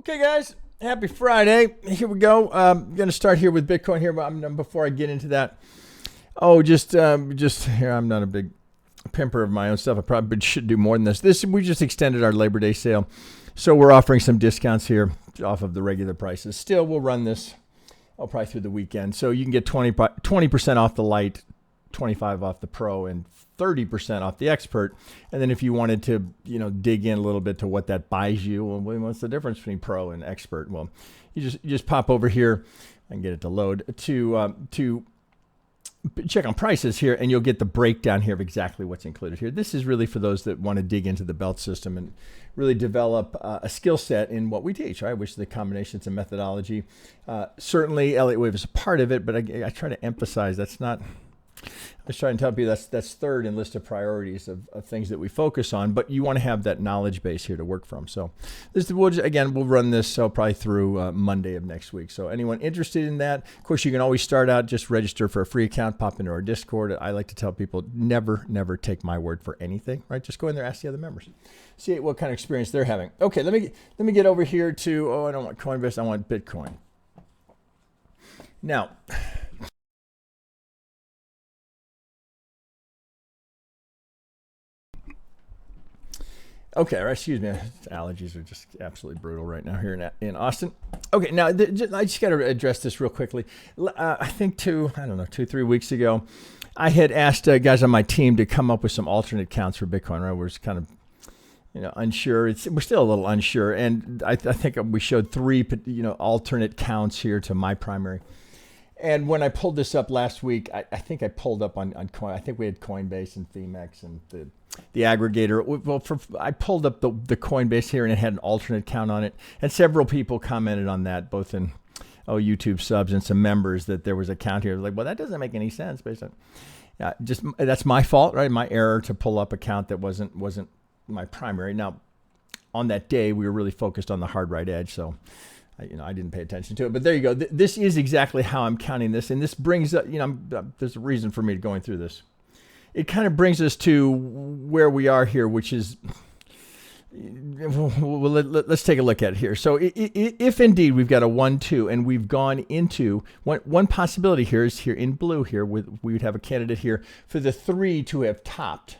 Okay, guys, happy Friday. Here we go. I'm going to start here with Bitcoin here, but before I get into that, just here, I'm not a big pimper of my own stuff. I probably should do more than this. We just extended our Labor Day sale, so we're offering some discounts here off of the regular prices. Still, we'll run this, probably through the weekend. So you can get 20% off the Lite, 25 off the Pro, and 30% off the Expert. And then if you wanted to, dig in a little bit to what that buys you, well, what's the difference between Pro and Expert? Well, you just pop over here. I can get it to load to check on prices here, and you'll get the breakdown here of exactly what's included here. This is really for those that want to dig into the belt system and really develop a skill set in what we teach, right? Which is the combinations and methodology. Certainly, Elliott Wave is a part of it, but I try to emphasize that's not. I was trying to tell you that's third in list of priorities of things that we focus on, but you want to have that knowledge base here to work from. So we'll run this probably through Monday of next week. So anyone interested in that, of course, you can always start out, just register for a free account, pop into our Discord. I like to tell people never take my word for anything, right? Just go in there, ask the other members, see what kind of experience they're having. Okay, let me get over here to, I don't want Coinbase, I want Bitcoin. Now, okay, excuse me. Allergies are just absolutely brutal right now here in Austin. Okay, now I just got to address this real quickly. I think 2-3 weeks ago, I had asked guys on my team to come up with some alternate counts for Bitcoin. Right, we're just kind of unsure. We're still a little unsure, and I think we showed 3 alternate counts here to my primary. And when I pulled this up last week, I think I pulled up on Coin. I think we had Coinbase and Themex and the aggregator. Well, I pulled up the Coinbase here, and it had an alternate count on it. And several people commented on that, both in YouTube subs and some members, that there was a count here. Like, well, that doesn't make any sense based on that's my fault, right? My error to pull up a count that wasn't my primary. Now, on that day, we were really focused on the hard right edge, so I didn't pay attention to it. But there you go. This is exactly how I'm counting this, and this brings up, there's a reason for me going through this. It kind of brings us to where we are here, which is, well, let's take a look at it here. So if indeed we've got a 1-2 and we've gone into, one possibility here is here in blue here, we would have a candidate here for the 3 to have topped,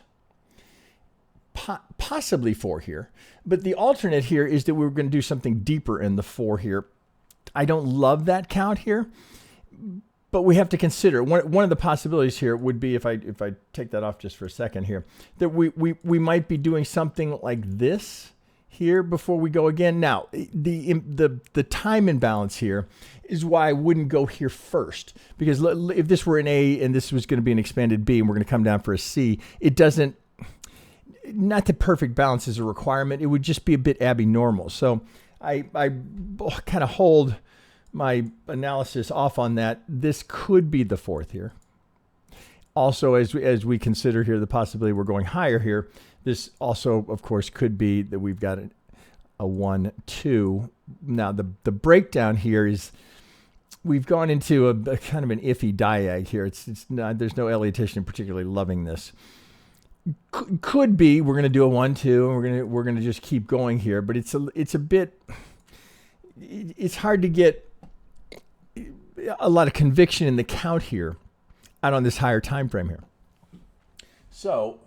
possibly 4 here. But the alternate here is that we're going to do something deeper in the 4 here. I don't love that count here, but we have to consider one of the possibilities here would be, if I take that off just for a second here, that we might be doing something like this here before we go again. Now, the time imbalance here is why I wouldn't go here first, because if this were an A and this was going to be an expanded B and we're going to come down for a C, it doesn't. Not that perfect balance is a requirement. It would just be a bit abnormal. So I kind of hold my analysis off on that. This could be the 4th here. Also, as we consider here the possibility we're going higher here, this also, of course, could be that we've got a 1-2. Now, the breakdown here is we've gone into a kind of an iffy diag here. It's not, there's no Elliottician particularly loving this. Could be we're going to do a 1-2 and we're going to just keep going here, but it's a bit, it's hard to get a lot of conviction in the count here out on this higher time frame here. So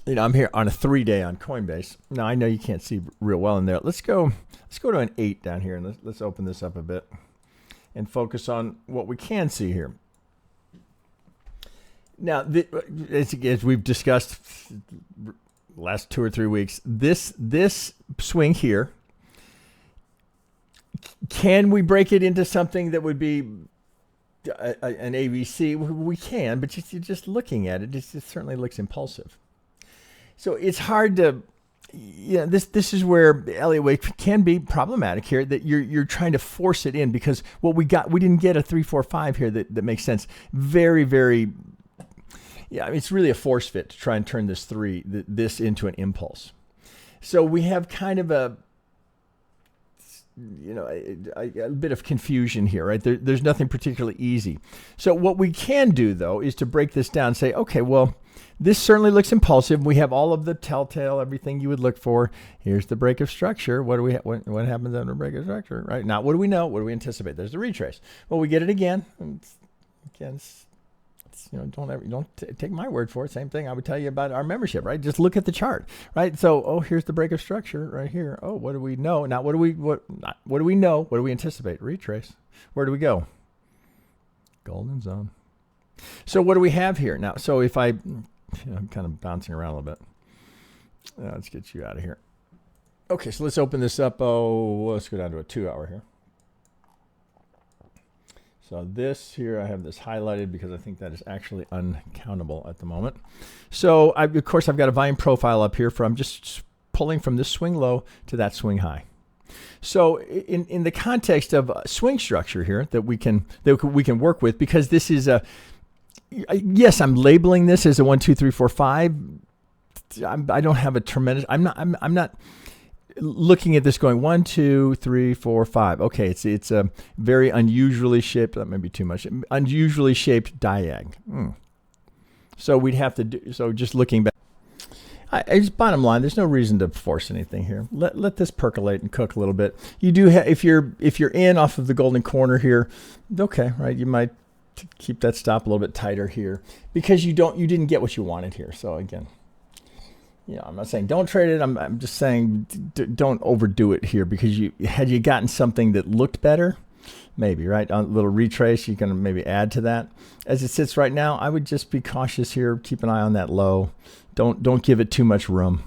I'm here on a 3-day on Coinbase. Now I know you can't see real well in there. Let's go to an 8 down here, and let's open this up a bit and focus on what we can see here. Now, as we've discussed last 2 or 3 weeks, this swing here, can we break it into something that would be an ABC? We can, but just looking at it, it certainly looks impulsive. So it's hard to, this is where Elliott Wave can be problematic here, that you're trying to force it in, because what we didn't get a 3-4-5 here that makes sense. Very, very. Yeah, it's really a force fit to try and turn this into an impulse. So we have kind of a bit of confusion here, right? There's nothing particularly easy. So what we can do, though, is to break this down and say, okay, well, this certainly looks impulsive. We have all of the telltale, everything you would look for. Here's the break of structure. What what happens under break of structure, right? Now, what do we know? What do we anticipate? There's the retrace. Well, we get it again. Again, don't take my word for it. Same thing I would tell you about our membership, right? Just look at the chart, right? So, here's the break of structure right here. Oh, what do we know? Now, what do we know? What do we anticipate? Retrace. Where do we go? Golden zone. So what do we have here now? So if I'm kind of bouncing around a little bit. Let's get you out of here. Okay, so let's open this up. Let's go down to a 2-hour here. So this here, I have this highlighted because I think that is actually uncountable at the moment. So of course I've got a volume profile up here I'm just pulling from this swing low to that swing high. So in the context of swing structure here that we can work with, because this is yes, I'm labeling this as a 1, 2, 3, 4, 5. I don't have a tremendous. I'm not looking at this going 1, 2, 3, 4, 5. Okay, it's a very unusually shaped. That may be too much. Unusually shaped diag. So we'd have to do. So just looking back. Just bottom line, there's no reason to force anything here. Let this percolate and cook a little bit. You do if you're in off of the golden corner here, okay, right? You might keep that stop a little bit tighter here because you didn't get what you wanted here. So again, I'm not saying don't trade it. I'm just saying don't overdo it here, because had you gotten something that looked better, maybe, right? A little retrace, you can maybe add to that. As it sits right now, I would just be cautious here. Keep an eye on that low. Don't give it too much room.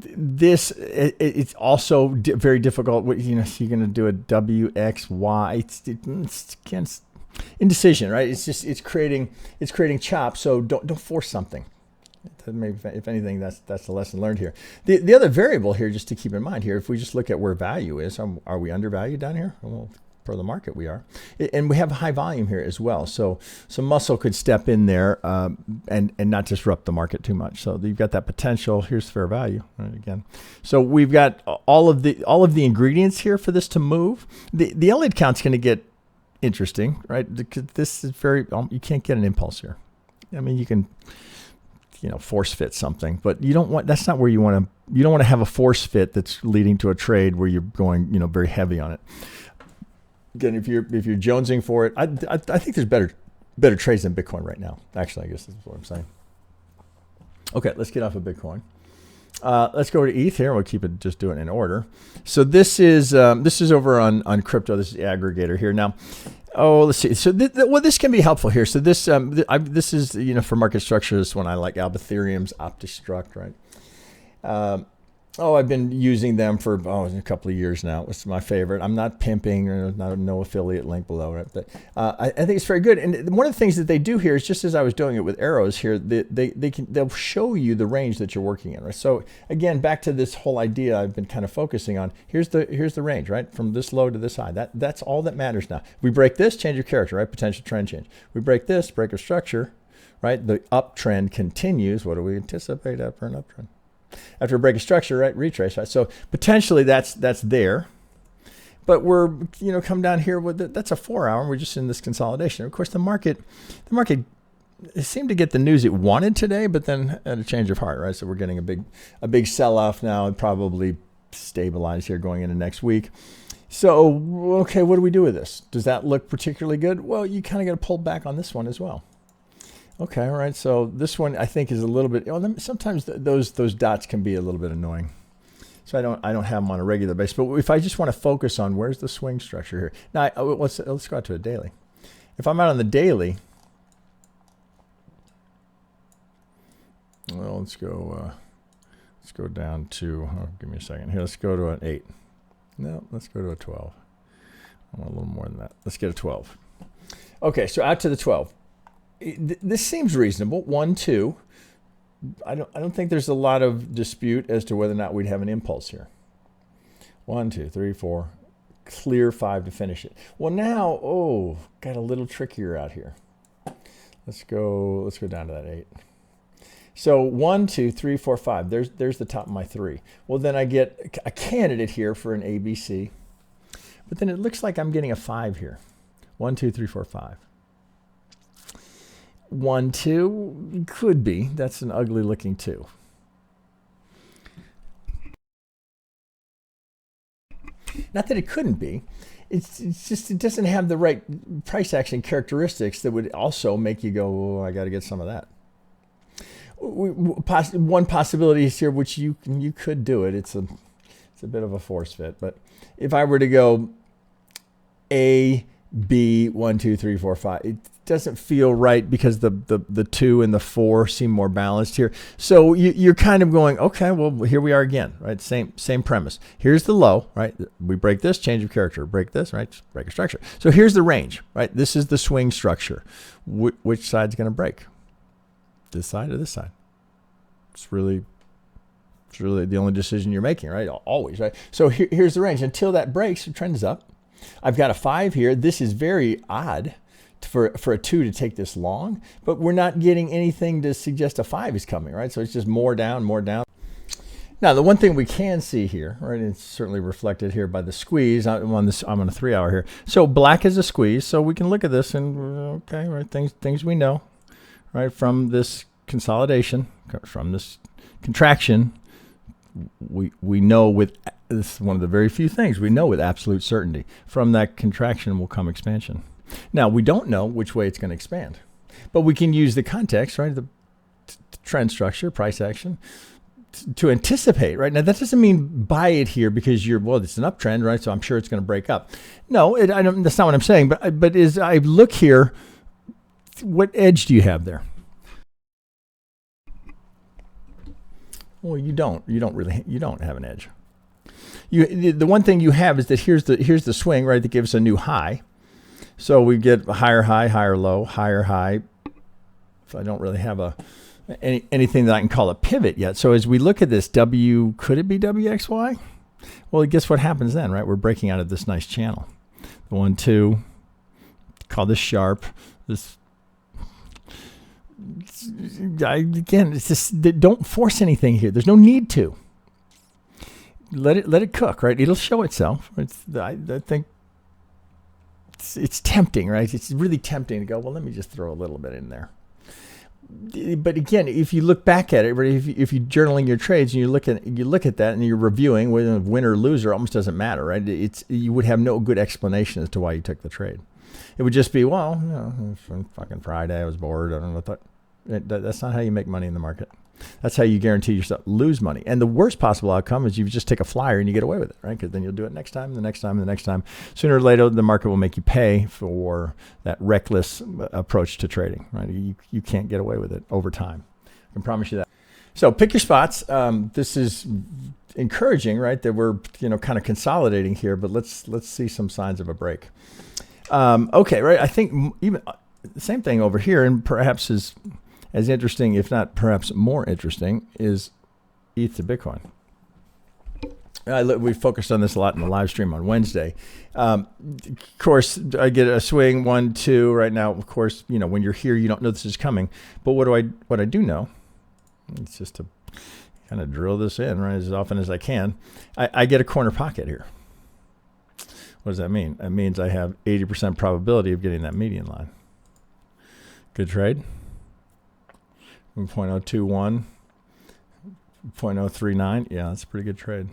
It's also very difficult. You're going to do a WXY. It's against indecision, right? It's creating chop. So don't force something. Maybe if anything, that's the lesson learned here. The other variable here, just to keep in mind here, if we just look at where value is, are we undervalued down here? Well, for the market, we are, and we have a high volume here as well. So some muscle could step in there and not disrupt the market too much. So you've got that potential. Here's fair value, right, again. So we've got all of the ingredients here for this to move. The Elliott count's going to get interesting, right? Because this is you can't get an impulse here. I mean, you can force fit something, but that's not where you want to. You don't want to have a force fit that's leading to a trade where you're going very heavy on it. Again, if you're jonesing for it, I think there's better trades than Bitcoin right now. Actually, I guess that's what I'm saying. Okay, let's get off of Bitcoin. Let's go to ETH here. We'll just do it in order. So this is over on crypto. This is the aggregator here. Now, let's see. So this can be helpful here. So this is for market structure. This one I like, Ethereum's OptiStruct, right? I've been using them for a couple of years now. It's my favorite. I'm not pimping, or no affiliate link below, right? But I think it's very good. And one of the things that they do here is, just as I was doing it with arrows here, they'll show you the range that you're working in, right? So again, back to this whole idea I've been kind of focusing on. Here's the range, right? From this low to this high. That's all that matters now. We break this, change of character, right? Potential trend change. We break this, break of structure, right? The uptrend continues. What do we anticipate after an uptrend? After a break of structure, right? Retrace, right? So potentially that's there, but we're come down here with that's a 4-hour, and we're just in this consolidation. Of course, the market seemed to get the news it wanted today, but then had a change of heart, right? So we're getting a big sell-off now, and probably stabilize here going into next week. So okay, what do we do with this? Does that look particularly good? Well, you kind of got to pull back on this one as well. Okay, all right. So this one I think is a little bit. Sometimes those dots can be a little bit annoying. So I don't have them on a regular basis. But if I just want to focus on where's the swing structure here. Now let's go out to a daily. If I'm out on the daily, well, let's go down to. Give me a second here. Let's go to an 8. No, let's go to a 12. I want a little more than that. Let's get a 12. Okay, so out to the 12. This seems reasonable. 1, 2. I don't think there's a lot of dispute as to whether or not we'd have an impulse here. 1, 2, 3, 4. Clear 5 to finish it. Well, now, got a little trickier out here. Let's go down to that 8. So 1, 2, 3, 4, 5. There's the top of my 3. Well, then I get a candidate here for an ABC. But then it looks like I'm getting a 5 here. 1, 2, 3, 4, 5. 1, 2 could be. That's an ugly looking 2. Not that it couldn't be. It's just it doesn't have the right price action characteristics that would also make you go, oh, I got to get some of that. One possibility is here, which you could do it. It's a bit of a force fit, but if I were to go A, B, 1, 2, 3, 4, 5, it doesn't feel right because the 2 and the 4 seem more balanced here. So you're kind of going, okay, well, here we are again, right? Same premise. Here's the low, right? We break this, change of character. Break this, right? Break a structure. So here's the range, right? This is the swing structure. Which side's going to break? This side or this side? It's really the only decision you're making, right? Always, right? So here's the range. Until that breaks, the trend is up. I've got a 5 here. This is very odd for a 2 to take this long, but we're not getting anything to suggest a 5 is coming, right? So it's just more down, more down. Now, the one thing we can see here, right, it's certainly reflected here by the squeeze. I'm on a 3-hour here. So black is a squeeze. So we can look at this and, okay, right, things we know, right, from this consolidation, from this contraction, we know with, this is one of the very few things we know with absolute certainty. From that contraction will come expansion. Now, we don't know which way it's going to expand, but we can use the context, right, the trend structure, price action, to anticipate, right? Now, that doesn't mean buy it here because well, it's an uptrend, right? So I'm sure it's going to break up. No, that's not what I'm saying. But as I look here, what edge do you have there? Well, you don't have an edge. The one thing you have is that here's the swing, right, that gives a new high. So we get a higher high, higher low, higher high. So I don't really have anything that I can call a pivot yet. So as we look at this, could it be WXY? Well, guess what happens then, right? We're breaking out of this nice channel. The 1, 2, call this sharp. This, again, it's just, don't force anything here. There's no need to. Let it cook, right? It'll show itself. I think it's tempting, right? It's really tempting to go, well, let me just throw a little bit in there. But again, if you look back at it, right, if you're journaling your trades and you look at that and you're reviewing whether win or lose, almost doesn't matter, right? You would have no good explanation as to why you took the trade. It would just be, well, from fucking Friday, I was bored. I don't know. That's not how you make money in the market. That's how you guarantee yourself lose money. And the worst possible outcome is you just take a flyer and you get away with it, right? Because then you'll do it next time, the next time, the next time. Sooner or later, the market will make you pay for that reckless approach to trading, right? You can't get away with it over time. I can promise you that. So pick your spots. This is encouraging, right? That we're kind of consolidating here, but let's see some signs of a break. Okay, right. I think even the same thing over here, and perhaps is as interesting, if not perhaps more interesting, is ETH to Bitcoin. We focused on this a lot in the live stream on Wednesday. Of course, I get a swing 1, 2 right now. Of course, when you're here, you don't know this is coming. But what I do know, it's just to kind of drill this in right as often as I can. I get a corner pocket here. What does that mean? That means I have 80% probability of getting that median line. Good trade. 0.021, 0.039. Yeah, that's a pretty good trade.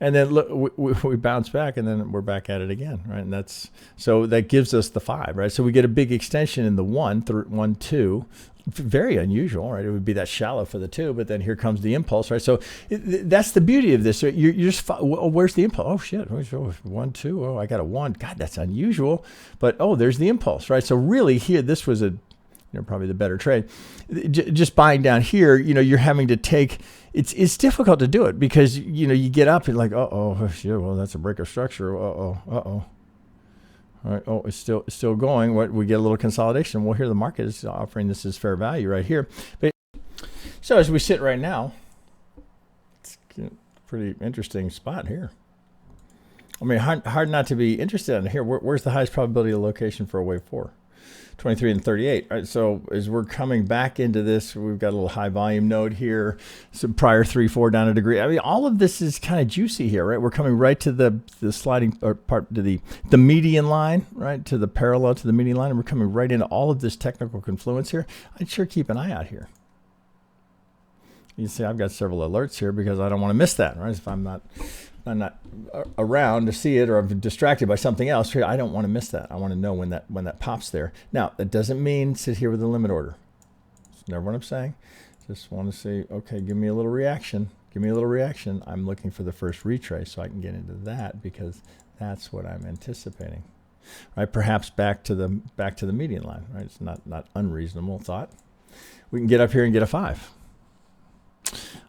And then look, we bounce back, and then we're back at it again, right? And so that gives us the 5, right? So we get a big extension in the 1, 2. Very unusual, right? It would be that shallow for the 2, but then here comes the impulse, right? So that's the beauty of this. Right? You're just, where's the impulse? Oh shit, 1, 2. Oh, I got a 1. God, that's unusual. But there's the impulse, right? So really here, this was probably the better trade. Just buying down here, you're having to take. It's difficult to do it because you get up and like, shit, well, that's a break of structure. All right. Oh, it's still going. We get a little consolidation. Well, here the market is offering this as fair value right here. But so as we sit right now, it's a pretty interesting spot here. I mean, hard not to be interested in here. Where's the highest probability of location for a wave 4? 23 and 38. Right? So as we're coming back into this, we've got a little high volume node here, some prior 3-4 down a degree. I mean, all of this is kind of juicy here, right? We're coming right to the sliding part, to the median line, right? To the parallel to the median line. And we're coming right into all of this technical confluence here. I'd sure keep an eye out here. You see, I've got several alerts here because I don't want to miss that, right? If I'm not around to see it, or I'm distracted by something else, I don't want to miss that. I want to know when that pops there. Now, that doesn't mean sit here with a limit order. That's never what I'm saying. Just want to say, okay, give me a little reaction. Give me a little reaction. I'm looking for the first retrace so I can get into that, because that's what I'm anticipating. Right? Perhaps back to the median line. Right? It's not unreasonable thought. We can get up here and get a 5.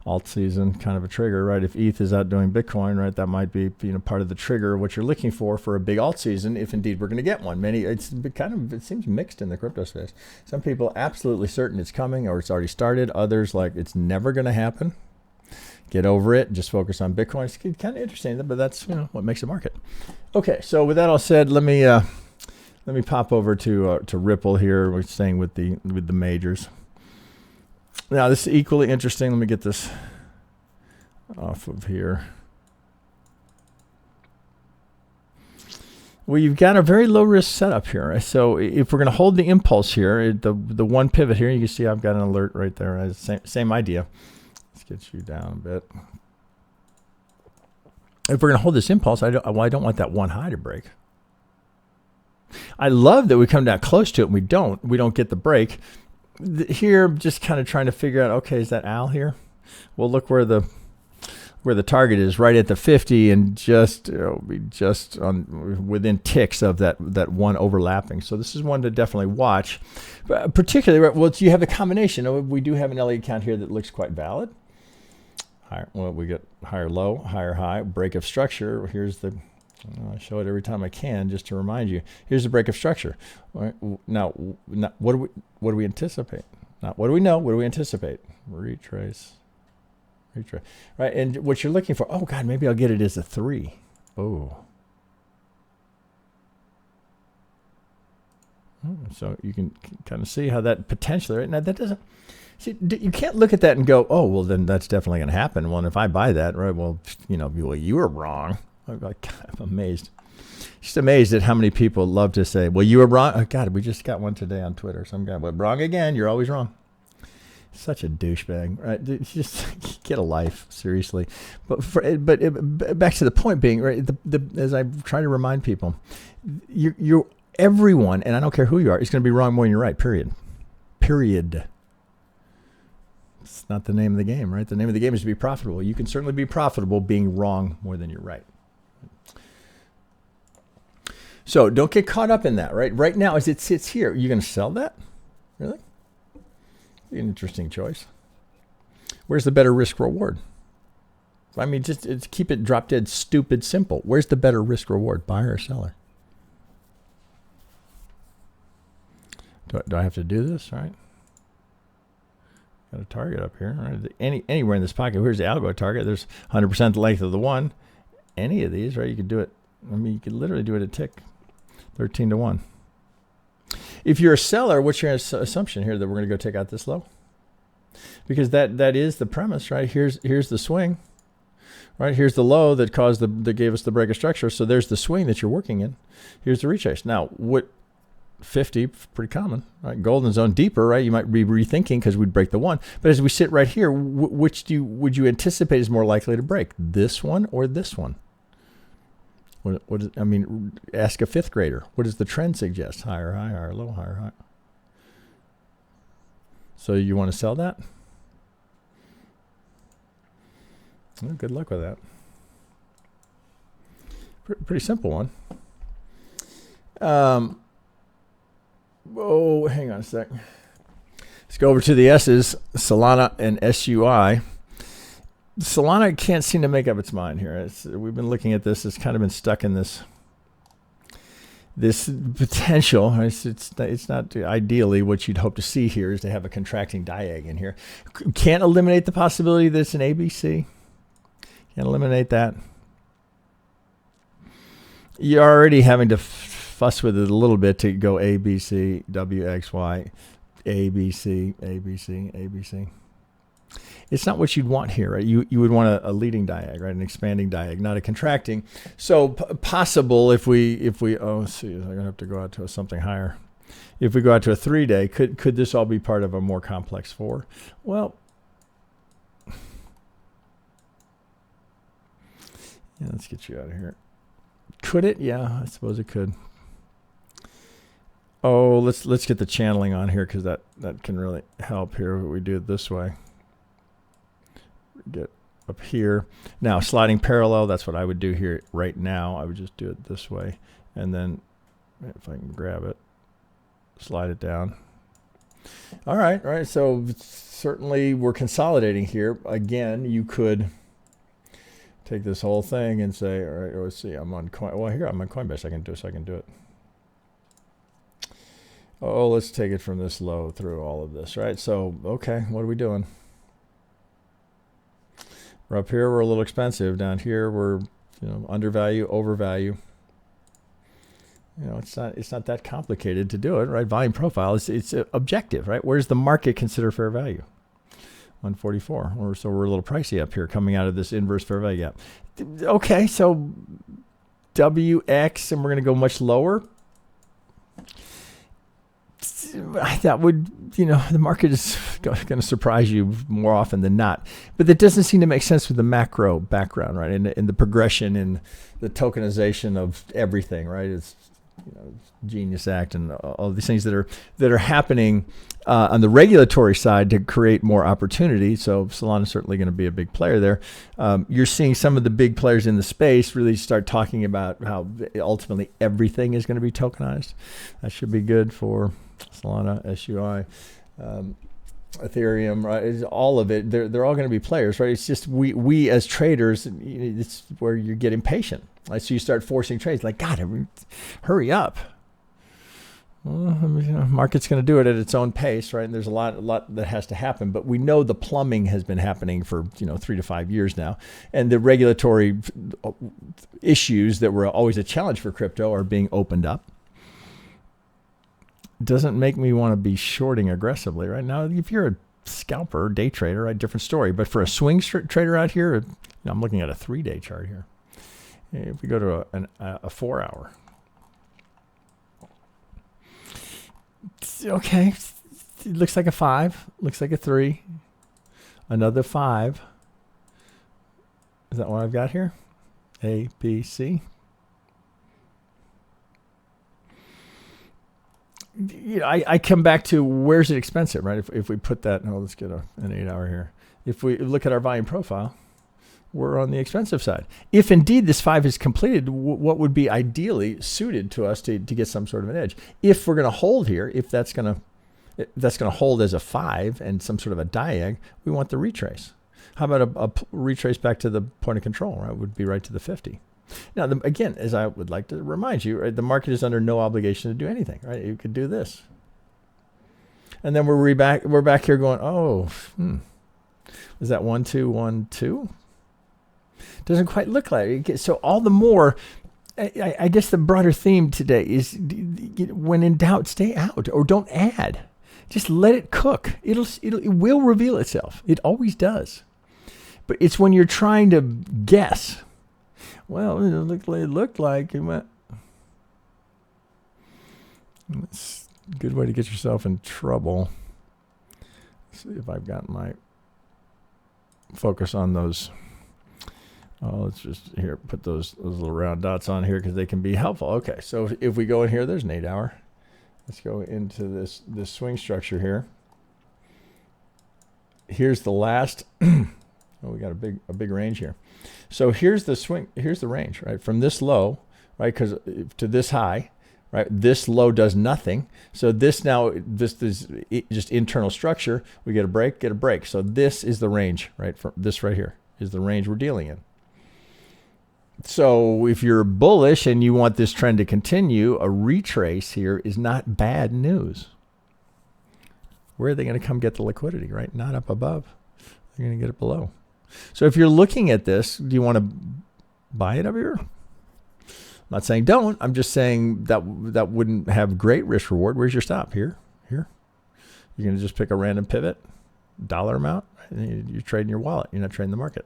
Alt season, kind of a trigger, right? If ETH is outdoing Bitcoin, right, that might be part of the trigger of what you're looking for a big alt season, if indeed we're going to get one. It seems mixed in the crypto space. Some people absolutely certain it's coming or it's already started. Others like it's never going to happen. Get over it. Just focus on Bitcoin. It's kind of interesting, but that's what makes a market. Okay, so with that all said, let me pop over to Ripple here. We're staying with the majors. Now, this is equally interesting. Let me get this off of here. Well, you've got a very low risk setup here. Right? So if we're going to hold the impulse here, the one pivot here, you can see I've got an alert right there. Right? Same idea. Let's get you down a bit. If we're going to hold this impulse, I don't want that one high to break. I love that we come down close to it and we don't get the break. Here, just kind of trying to figure out, okay, is that Al here? Well, look where the target is, right at the 50, and just within ticks of that one overlapping. So this is one to definitely watch. But particularly, well, you have the combination. We do have an Elliott count here that looks quite valid. We get higher low, higher high, break of structure. Here's the. I show it every time I can just to remind you. Here's the break of structure. Right. Now, what do we anticipate? Not what do we know? What do we anticipate? Retrace. Right. And what you're looking for? Oh God, maybe I'll get it as a 3. Oh. So you can kind of see how that potentially. Right now, that doesn't. See, you can't look at that and go, oh well, then that's definitely going to happen. Well, if I buy that, right? Well, you were wrong. I'm amazed. Just amazed at how many people love to say, well, you were wrong. Oh, God, we just got one today on Twitter. Some guy, well, wrong again. You're always wrong. Such a douchebag, right? Just get a life, seriously. But back to the point being, right? As I try to remind people, everyone, and I don't care who you are, is going to be wrong more than you're right, period. It's not the name of the game, right? The name of the game is to be profitable. You can certainly be profitable being wrong more than you're right. So don't get caught up in that, right? Right now, as it sits here, are you going to sell that? Really? An interesting choice. Where's the better risk reward? I mean, just keep it drop dead stupid simple. Where's the better risk reward, buyer or seller? Do I have to do this, right? Got a target up here, right? Anywhere in this pocket. Here's the algo target. There's 100% the length of the one. Any of these, right? You could do it. I mean, you could literally do it a tick. 13 to 1. If you're a seller, what's your assumption here that we're going to go take out this low? Because that is the premise, right? Here's the swing, right? Here's the low that gave us the break of structure. So there's the swing that you're working in. Here's the retrace. Now, what 50, pretty common, right? Golden zone deeper, right? You might be rethinking because we'd break the 1. But as we sit right here, which would you anticipate is more likely to break? This one or this one? Ask a 5th grader. What does the trend suggest? Higher high, higher low, higher high. So you want to sell that? Well, good luck with that. Pretty simple one. Hang on a sec. Let's go over to the S's, Solana and SUI. Solana can't seem to make up its mind here. We've been looking at this. It's kind of been stuck in this potential. It's not ideally what you'd hope to see here is to have a contracting diag in here. Can't eliminate the possibility that it's an ABC. Can't eliminate that. You're already having to fuss with it a little bit to go A, B, C, W, X, Y, A, B, C, A, B, C, A, B, C. It's not what you'd want here, right? You would want a leading diag, right? An expanding diag, not a contracting. So possible if we let's see, I'm gonna have to go out to something higher. If we go out to a 3-day, could this all be part of a more complex 4? Well, yeah, let's get you out of here. Could it? Yeah, I suppose it could. Oh, let's get the channeling on here because that can really help here. We do it this way. Get up here. Now, sliding parallel, that's what I would do here right now. I would just do it this way. And then if I can grab it, slide it down. All right. So certainly we're consolidating here. Again, you could take this whole thing and say, all right, let's see, I'm on Coinbase. I can do it. Oh, let's take it from this low through all of this, right? So, okay, what are we doing? We're up here, we're a little expensive. Down here, we're undervalue, overvalue. It's not that complicated to do it, right? Volume profile, it's objective, right? Where's the market consider fair value? 144. So we're a little pricey up here coming out of this inverse fair value gap. Okay, so WX, and we're going to go much lower. That would, the market is going to surprise you more often than not. But that doesn't seem to make sense with the macro background, right? In the progression, in the tokenization of everything, right? It's Genius Act and all these things that are happening on the regulatory side to create more opportunity. So Solana is certainly going to be a big player there. You're seeing some of the big players in the space really start talking about how ultimately everything is going to be tokenized. That should be good for Solana, SUI, Ethereum, right? It's all of it. They're all going to be players, right? It's just we as traders, it's where you get impatient. Right? So you start forcing trades like, God, hurry up. Well, market's going to do it at its own pace, right? And there's a lot that has to happen. But we know the plumbing has been happening for 3 to 5 years now, and the regulatory issues that were always a challenge for crypto are being opened up. Doesn't make me want to be shorting aggressively right now. If you're a scalper, day trader, right, different story. But for a swing trader out here, I'm looking at a 3-day chart here. If we go to a 4-hour, okay, it looks like a 5, looks like a 3, another 5. Is that what I've got here? A, B, C. I come back to where's it expensive, right? If we put that, let's get an 8-hour here. If we look at our volume profile, we're on the expensive side. If indeed this 5 is completed, what would be ideally suited to us to get some sort of an edge? If we're going to hold here, if that's going to hold as a 5 and some sort of a diag, we want the retrace. How about a retrace back to the point of control, right? Would be right to the 50. Now, again, as I would like to remind you, right, the market is under no obligation to do anything, right? You could do this. And then we're back here going, is that 1, 2, 1, 2? Doesn't quite look like it. So all the more, I guess the broader theme today is when in doubt, stay out or don't add. Just let it cook. It will reveal itself. It always does. But it's when you're trying to guess. Well, it looked like it went. It's a good way to get yourself in trouble. Let's see if I've got my focus on those. Let's just here put those little round dots on here because they can be helpful. Okay, so if we go in here, there's an 8-hour. Let's go into this swing structure here. Here's the last. We got a big range here. So here's the swing. Here's the range, right? From this low, right, because to this high, right? This low does nothing. So this is just internal structure. We get a break. So this is the range, right? From this right here is the range we're dealing in. So if you're bullish and you want this trend to continue, a retrace here is not bad news. Where are they going to come get the liquidity, right? Not up above. They're going to get it below. So if you're looking at this, do you want to buy it up here? not saying don't. I'm just saying that wouldn't have great risk reward. Where's your stop? Here. You're going to just pick a random pivot, dollar amount, and you're trading your wallet. You're not trading the market.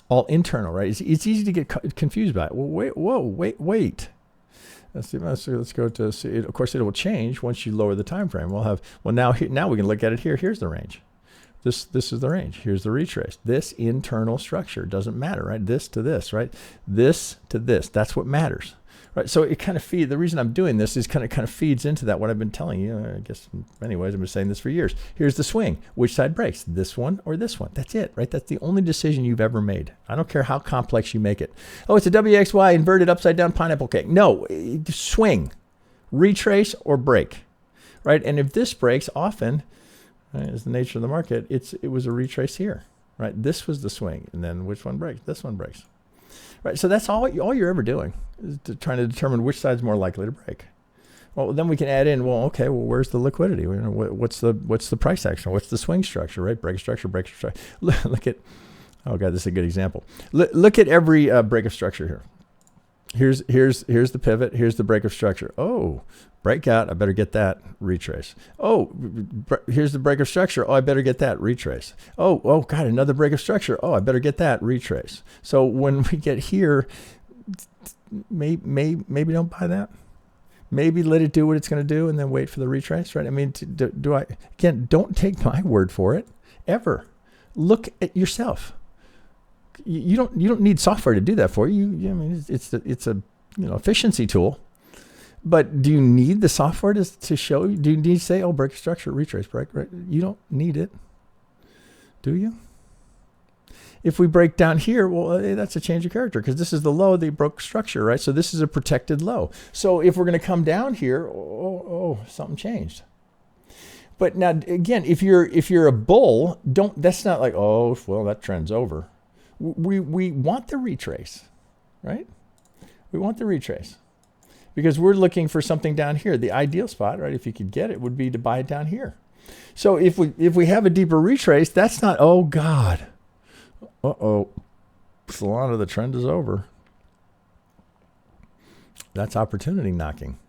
All internal, right? It's easy to get confused by it. Well, wait. Let's go to see it. Of course, it will change once you lower the time frame. Now we can look at it here. Here's the range. This is the range. Here's the retrace. This internal structure doesn't matter, right? This to this, right? This to this. That's what matters, right? So it kind of feeds. The reason I'm doing this is kind of feeds into that. What I've been telling you, I guess in many ways I've been saying this for years. Here's the swing. Which side breaks? This one or this one? That's it, right? That's the only decision you've ever made. I don't care how complex you make it. Oh, it's a WXY inverted upside down pineapple cake. No, swing, retrace or break, right? And if this breaks, often, right, is the nature of the market, it was a retrace here, right? This was the swing, and then which one breaks? This one breaks, right? So that's all you're ever doing is trying to determine which side's more likely to break. Well, then we can add in, where's the liquidity? What's the price action? What's the swing structure, right? Break structure. Look at, oh God, this is a good example. Look at every break of structure here. Here's the pivot. Here's the break of structure. Oh, breakout. I better get that retrace. Oh, here's the break of structure. Oh, I better get that retrace. Oh, God, another break of structure. Oh, I better get that retrace. So when we get here, maybe don't buy that. Maybe let it do what it's going to do and then wait for the retrace, right? I mean, don't take my word for it ever. Look at yourself. You don't need software to do that for you. I mean, it's a efficiency tool. But do you need the software to show you? Do you need to say, oh, break structure, retrace, break, right? You don't need it, do you? If we break down here, that's a change of character because this is the low, they broke structure, right? So this is a protected low. So if we're going to come down here, something changed. But now again, if you're a bull, that's not like, that trend's over. We want the retrace, right? We want the retrace because we're looking for something down here. The ideal spot, right, if you could get it, would be to buy it down here. So if we have a deeper retrace, that's not, oh God, Solana, the trend is over. That's opportunity knocking.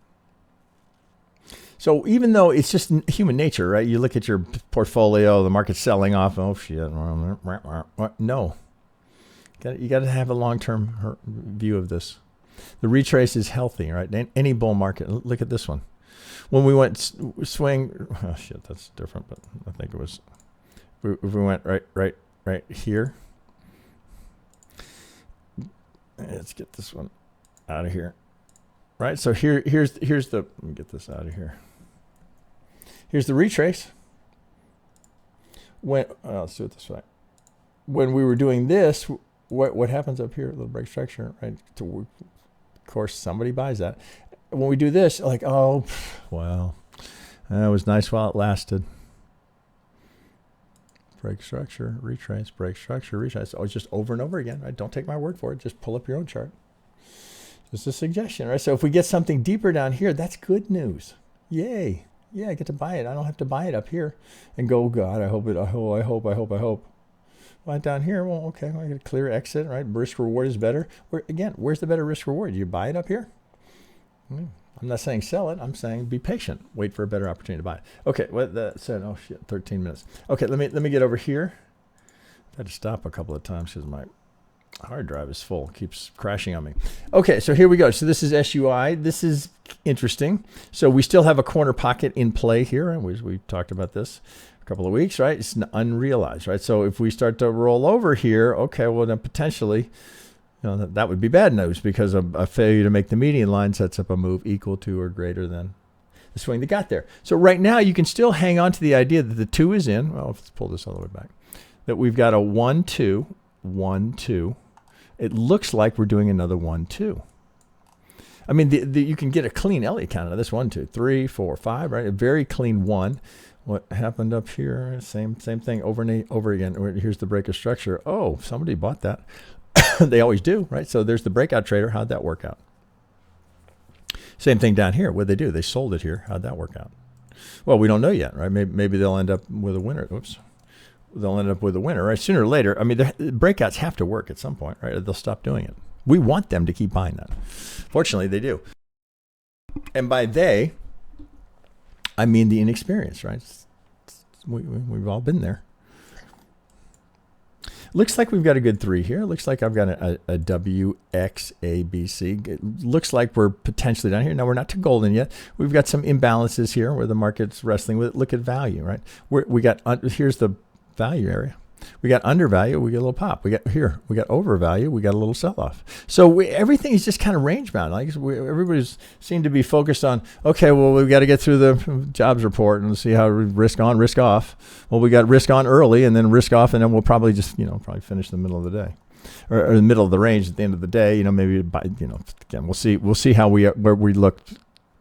So even though it's just human nature, right? You look at your portfolio, the market's selling off. Oh shit! No. You got to have a long-term view of this. The retrace is healthy, right? Any bull market. Look at this one. When we went swing, oh shit, that's different. But I think it was. If we went right here. Let's get this one out of here. Right. So here's the. Let me get this out of here. Here's the retrace. Let's do it this way. When we were doing this. What happens up here, the break structure, right? Of course, somebody buys that. When we do this, like, that was nice while it lasted. Break structure, retrace, break structure, retrace. Oh, it's just over and over again, right? Don't take my word for it. Just pull up your own chart. Just a suggestion, right? So if we get something deeper down here, that's good news. Yay. Yeah, I get to buy it. I don't have to buy it up here and go, God, I hope. Well, down here, I get a clear exit, right? Risk reward is better. Where's the better risk reward? You buy it up here? I'm not saying sell it. I'm saying be patient. Wait for a better opportunity to buy it. Okay, that said, 13 minutes. Okay, let me get over here. I had to stop a couple of times because my hard drive is full. It keeps crashing on me. Okay, so here we go. So this is SUI. This is interesting. So we still have a corner pocket in play here. We talked about this couple of weeks, right? It's unrealized, right? So if we start to roll over here, then potentially, that would be bad news because a failure to make the median line sets up a move equal to or greater than the swing that got there. So right now you can still hang on to the idea that the 2 is in. Well, let's pull this all the way back. That we've got a 1, 2, 1, 2. It looks like we're doing another 1, 2. I mean, you can get a clean Elliott count out of this 1, 2, 3, 4, 5, right? A very clean 1. What happened up here? Same thing over and over again. Here's the break of structure. Oh, somebody bought that. They always do, right? So there's the breakout trader. How'd that work out? Same thing down here. What'd they do? They sold it here. How'd that work out? Well, we don't know yet, right? Maybe they'll end up with a winner. Oops. They'll end up with a winner, right? Sooner or later. I mean, the breakouts have to work at some point, right? They'll stop doing it. We want them to keep buying that. Fortunately, they do. And by they, I mean the inexperienced, right? We've all been there. Looks like we've got a good 3 here. Looks like I've got a WXABC. It looks like we're potentially down here. Now, we're not to golden yet. We've got some imbalances here where the market's wrestling with it. Look at value, right? Here's the value area. We got undervalue, we get a little pop. We got overvalue, we got a little sell-off. So everything is just kind of range-bound. Like everybody's seemed to be focused on, okay, well, we've got to get through the jobs report and see how risk on, risk off. Well, we got risk on early and then risk off, and then we'll probably just, probably finish in the middle of the day. Or the middle of the range at the end of the day, maybe by, again, we'll see how where we look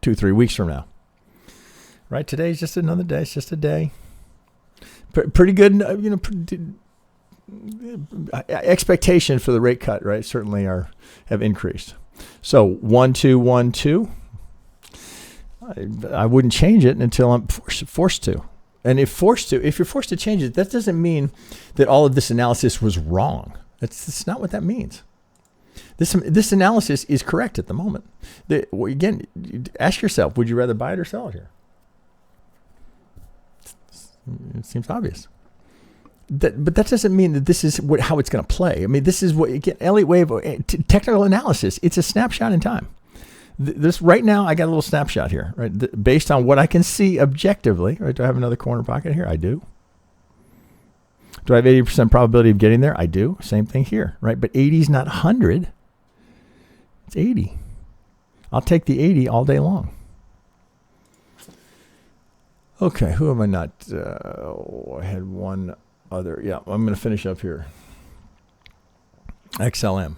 2-3 weeks from now. Right? Today's just another day. It's just a day. Pretty good, expectation for the rate cut, right? Certainly have increased. So 1, 2, 1, 2. I wouldn't change it until I'm forced to. And if you're forced to change it, that doesn't mean that all of this analysis was wrong. That's not what that means. This analysis is correct at the moment. Again, ask yourself, would you rather buy it or sell it here? It seems obvious. But that doesn't mean that this is how it's going to play. I mean, this is Elliott Wave technical analysis. It's a snapshot in time. This right now, I got a little snapshot here, right? Based on what I can see objectively, right? Do I have another corner pocket here? I do. Do I have 80% probability of getting there? I do. Same thing here, right? But 80 is not 100. It's 80. I'll take the 80 all day long. Okay, who am I not? I had one other. Yeah, I'm going to finish up here. XLM.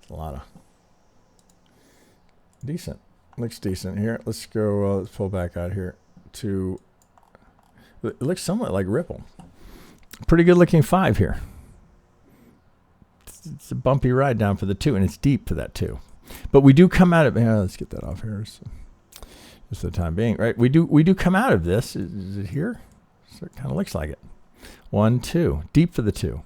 It's a lot of decent. Looks decent here. Let's go. Let's pull back out here to. It looks somewhat like Ripple. Pretty good looking 5 here. It's a bumpy ride down for the 2, and it's deep for that 2. But we do come out of. Let's get that off here. Just for the time being, right? We do come out of this. Is it here? So it kind of looks like it. 1, 2, deep for the 2.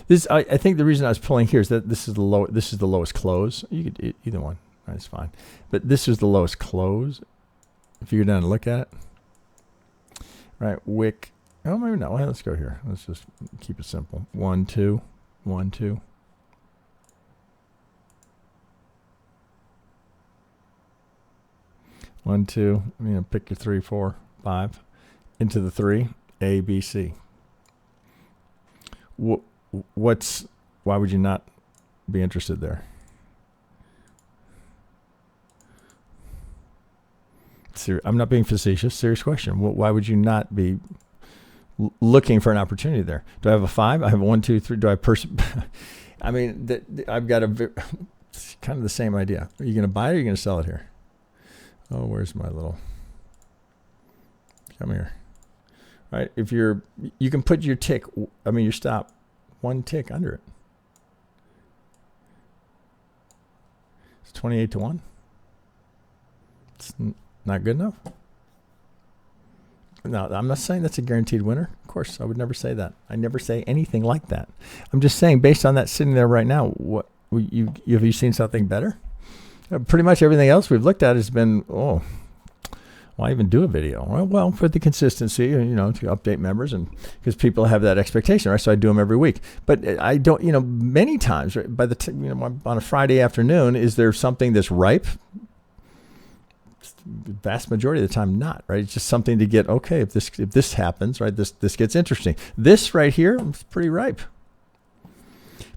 This, I think, the reason I was pulling here is that this is the lowest close. You could either one. That's fine. But this is the lowest close. If you go down and look at it, right? Wick. Oh, maybe not. Well, let's go here. Let's just keep it simple. 1, 2, 1, 2. One, two, pick your 3, 4, 5 into the 3, A, B, C. Why would you not be interested there? I'm not being facetious. Serious question. Why would you not be looking for an opportunity there? Do I have a 5? I have a 1, 2, 3. Do I I mean, I've got it's kind of the same idea. Are you going to buy it or are you going to sell it here? Oh, where's my little? Come here. All right, you can put your tick. Your stop, 1 tick under it. It's 28 to 1. It's not good enough. No, I'm not saying that's a guaranteed winner. Of course, I would never say that. I never say anything like that. I'm just saying, based on that sitting there right now, what have you seen something better? Pretty much everything else we've looked at has been, why even do a video? Well, for the consistency, to update members, and because people have that expectation, right? So I do them every week. But I don't, many times, right, by the on a Friday afternoon, is there something that's ripe? Vast majority of the time, not, right? It's just something to get, okay, if this happens, right, this gets interesting. This right here is pretty ripe.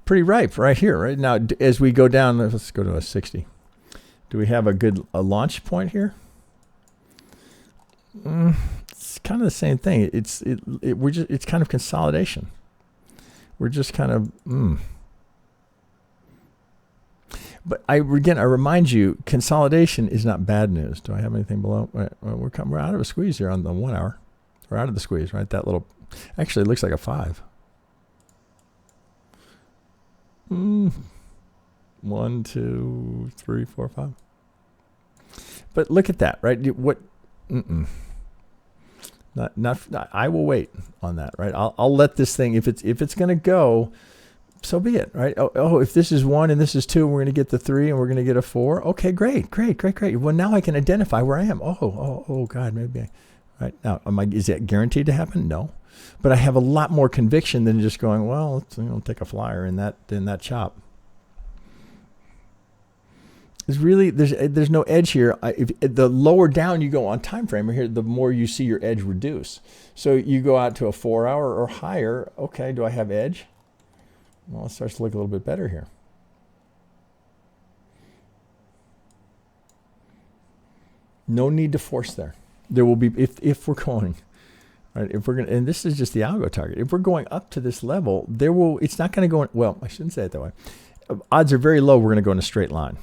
Pretty ripe right here, right? Now, as we go down, let's go to a 60. Do we have a launch point here? It's kind of the same thing. It's kind of consolidation. We're just kind of. But I remind you, consolidation is not bad news. Do I have anything below? We're out of a squeeze here on the 1 hour. We're out of the squeeze, right? That little, actually, it looks like a 5. 1, 2, 3, 4, 5. But look at that, right? What? Not. I will wait on that, right? I'll let this thing, if it's going to go so be it, right? Oh, if this is 1 and this is 2, and we're going to get the 3 and we're going to get a 4. Okay, great. Well, now I can identify where I am. Oh, God, maybe. Right now, is that guaranteed to happen? No, but I have a lot more conviction than just going, well, let's take a flyer in that chop. There's no edge here. If the lower down you go on time frame here, the more you see your edge reduce. So you go out to a 4 hour or higher. Okay, do I have edge? Well, it starts to look a little bit better here. No need to force there. There will be, if we're going, right, if we're going to, and this is just the algo target. If we're going up to this level, it's not going to go in, well, I shouldn't say it that way. Odds are very low we're going to go in a straight line.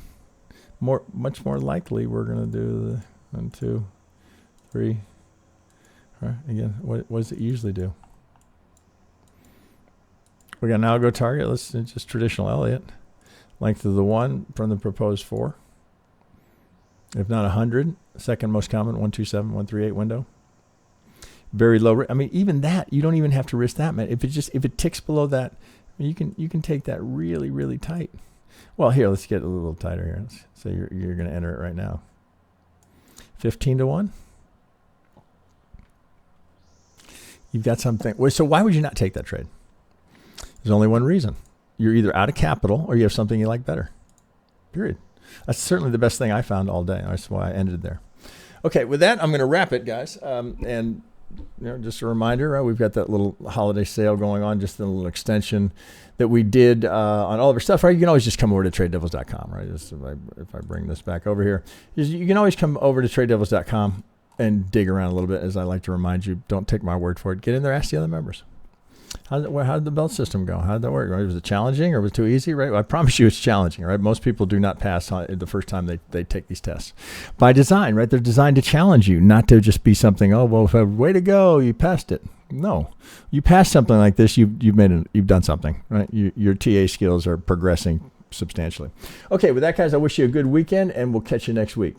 Much more likely we're going to do the 1, 2, 3. All right, again, what does it usually do? We got an algo target. Let's just traditional Elliott. Length of the 1 from the proposed 4. If not 100, second most common 127, 138 window. Very low. I mean, even that you don't even have to risk that, man. If it ticks below that, you can take that really, really tight. Well, here, let's get a little tighter here. So you're going to enter it right now. 15 to 1. You've got something. So why would you not take that trade? There's only one reason. You're either out of capital or you have something you like better. Period. That's certainly the best thing I found all day. That's why I ended there. Okay, with that, I'm going to wrap it, guys. And just a reminder, right, we've got that little holiday sale going on, just a little extension that we did on all of our stuff, right? You can always just come over to TradeDevils.com, right? Just if I bring this back over here, you can always come over to TradeDevils.com and dig around a little bit. As I like to remind you, don't take my word for it. Get in there, ask the other members. How did the belt system go? How did that work? Right? Was it challenging or was it too easy? Right? Well, I promise you it's challenging, right? Most people do not pass on the first time they take these tests. By design, right? They're designed to challenge you, not to just be something, oh, well, way to go, you passed it. No. You pass something like this, you've done something, right? Your TA skills are progressing substantially. Okay, with that, guys, I wish you a good weekend, and we'll catch you next week.